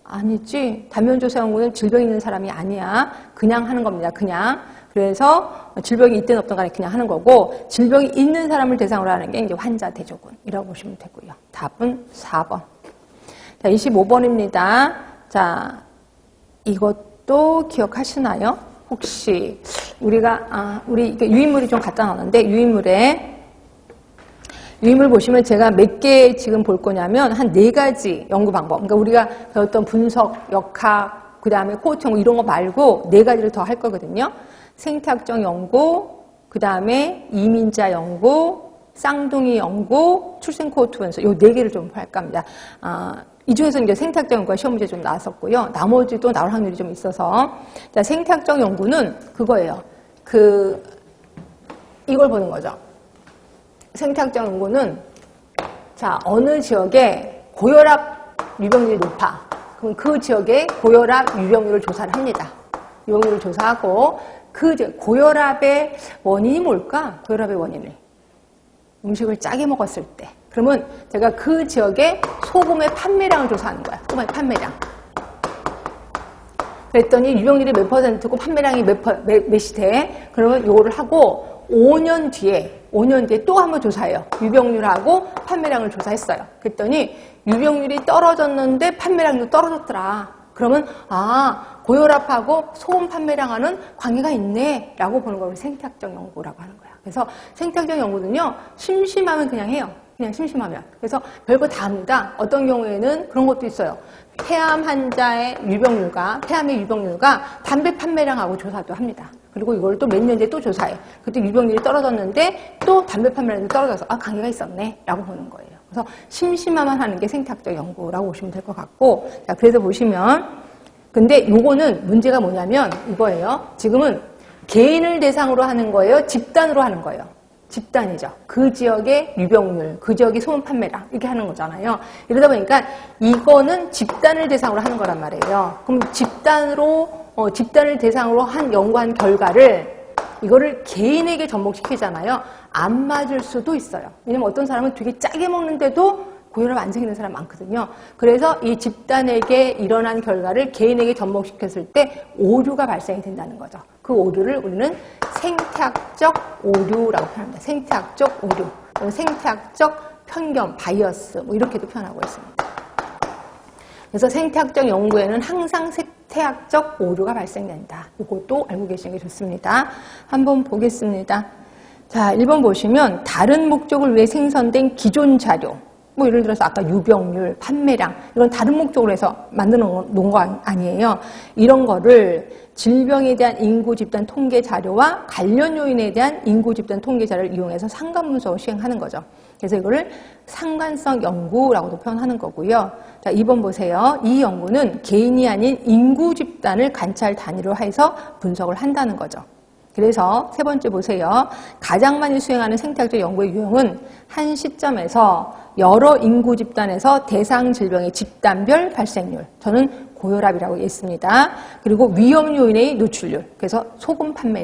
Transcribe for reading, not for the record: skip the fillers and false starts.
아니지. 단면조사 연구는 질병 있는 사람이 아니야. 그냥 하는 겁니다. 그냥. 그래서 질병이 있든 없든 간에 그냥 하는 거고, 질병이 있는 사람을 대상으로 하는 게 이제 환자 대조군이라고 보시면 되고요. 답은 4번. 자, 25번입니다. 자, 이것도 기억하시나요? 혹시 우리가 우리 유인물이 좀 갖다 놨는데, 유인물 보시면 제가 몇 개 지금 볼 거냐면 한 4가지 연구 방법. 그러니까 우리가 배웠던 분석, 역학, 그 다음에 코호트 연구 이런 거 말고 4가지를 더 할 거거든요. 생태학적 연구, 그 다음에 이민자 연구, 쌍둥이 연구, 출생 코호트 분석, 요 4개를 좀 할까 합니다. 이 중에서 이제 생태학적 연구가 시험 문제 좀 나왔었고요. 나머지도 나올 확률이 좀 있어서. 자, 생태학적 연구는 그거예요. 이걸 보는 거죠. 생태학적 연구는, 자, 어느 지역에 고혈압 유병률이 높아. 그럼 그 지역의 고혈압 유병률을 조사를 합니다. 유병률을 조사하고, 고혈압의 원인이 뭘까? 고혈압의 원인을. 음식을 짜게 먹었을 때. 그러면 제가 그 지역의 소금의 판매량을 조사하는 거야. 소금의 판매량. 그랬더니 유병률이 몇 %고 판매량이 몇이 돼. 그러면 요거를 하고 5년 뒤에 또 한번 조사해요. 유병률하고 판매량을 조사했어요. 그랬더니 유병률이 떨어졌는데 판매량도 떨어졌더라. 그러면 고혈압하고 소금 판매량하는 관계가 있네 라고 보는 걸 생태학적 연구라고 하는 거야. 그래서 생태학적 연구는요, 심심하면 그냥 해요. 그냥 심심하면. 그래서 별거 다 합니다. 어떤 경우에는 그런 것도 있어요. 폐암 환자의 유병률과 담배 판매량하고 조사도 합니다. 그리고 이걸 또 몇 년 뒤에 또 조사해. 그때 유병률이 떨어졌는데 또 담배 판매량이 떨어져서 관계가 있었네 라고 보는 거예요. 그래서 심심하면 하는 게 생태학적 연구라고 보시면 될 것 같고, 자, 그래서 보시면, 근데 요거는 문제가 뭐냐면 이거예요. 지금은 개인을 대상으로 하는 거예요? 집단으로 하는 거예요? 집단이죠. 그 지역의 유병률, 그 지역의 소음 판매량 이렇게 하는 거잖아요. 이러다 보니까 이거는 집단을 대상으로 하는 거란 말이에요. 그럼 집단을 대상으로 한 연구한 결과를 이거를 개인에게 접목시키잖아요. 안 맞을 수도 있어요. 왜냐면 어떤 사람은 되게 짜게 먹는데도 고혈압 안 생기는 사람 많거든요. 그래서 이 집단에게 일어난 결과를 개인에게 접목시켰을 때 오류가 발생이 된다는 거죠. 그 오류를 우리는 생태학적 오류라고 표현합니다. 생태학적 오류, 생태학적 편견, 바이어스 뭐 이렇게도 표현하고 있습니다. 그래서 생태학적 연구에는 항상 생태학적 오류가 발생된다. 이것도 알고 계시는 게 좋습니다. 한번 보겠습니다. 자, 1번 보시면 다른 목적을 위해 생성된 기존 자료, 뭐 예를 들어서 아까 유병률, 판매량 이건 다른 목적으로 해서 만들어 놓은 거 아니에요. 이런 거를 질병에 대한 인구 집단 통계 자료와 관련 요인에 대한 인구 집단 통계 자료를 이용해서 상관 분석을 시행하는 거죠. 그래서 이거를 상관성 연구라고도 표현하는 거고요. 자, 2번 보세요. 이 연구는 개인이 아닌 인구 집단을 관찰 단위로 해서 분석을 한다는 거죠. 그래서 세 번째 보세요. 가장 많이 수행하는 생태학적 연구의 유형은 한 시점에서 여러 인구 집단에서 대상 질병의 집단별 발생률. 저는 고혈압이라고 했습니다. 그리고 위험 요인의 노출률. 그래서 소금 판매량.